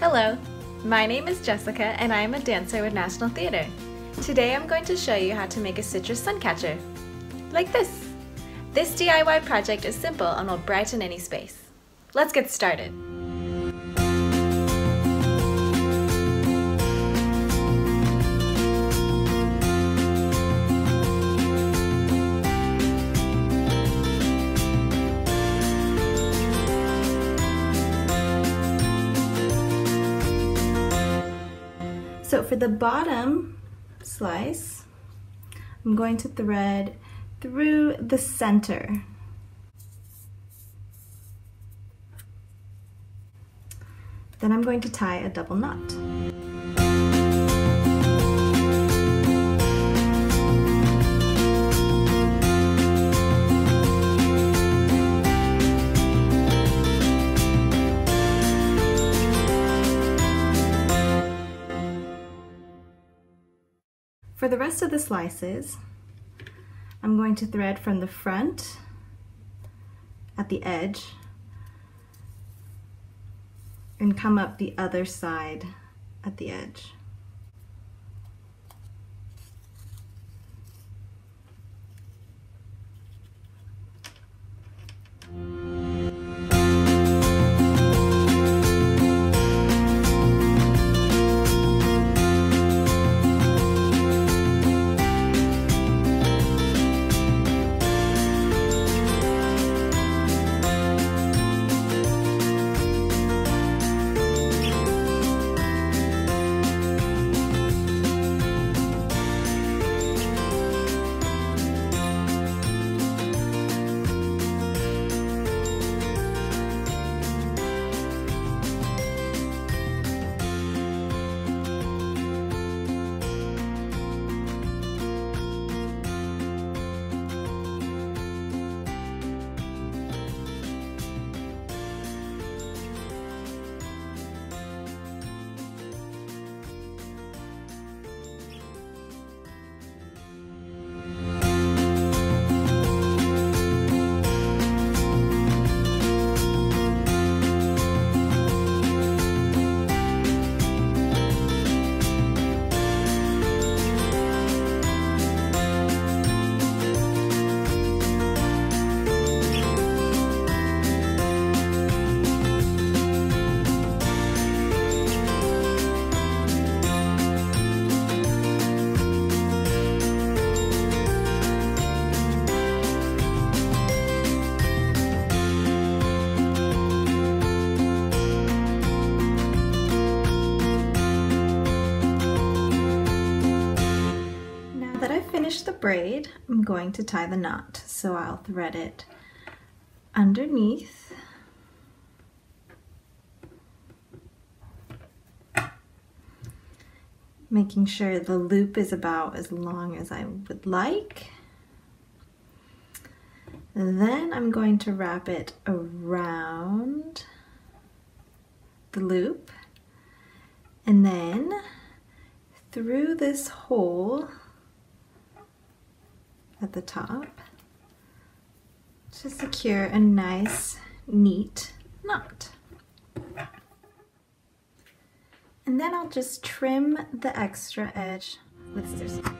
Hello, my name is Jessica and I am a dancer with National Theatre. Today I'm going to show you how to make a citrus sun catcher. Like this. This DIY project is simple and will brighten any space. Let's get started. So for the bottom slice, I'm going to thread through the center. Then I'm going to tie a double knot. For the rest of the slices, I'm going to thread from the front at the edge and come up the other side at the edge. The braid, I'm going to tie the knot, so I'll thread it underneath, making sure the loop is about as long as I would like. Then I'm going to wrap it around the loop and then through this hole at the top to secure a nice, neat knot. And then I'll just trim the extra edge with scissors.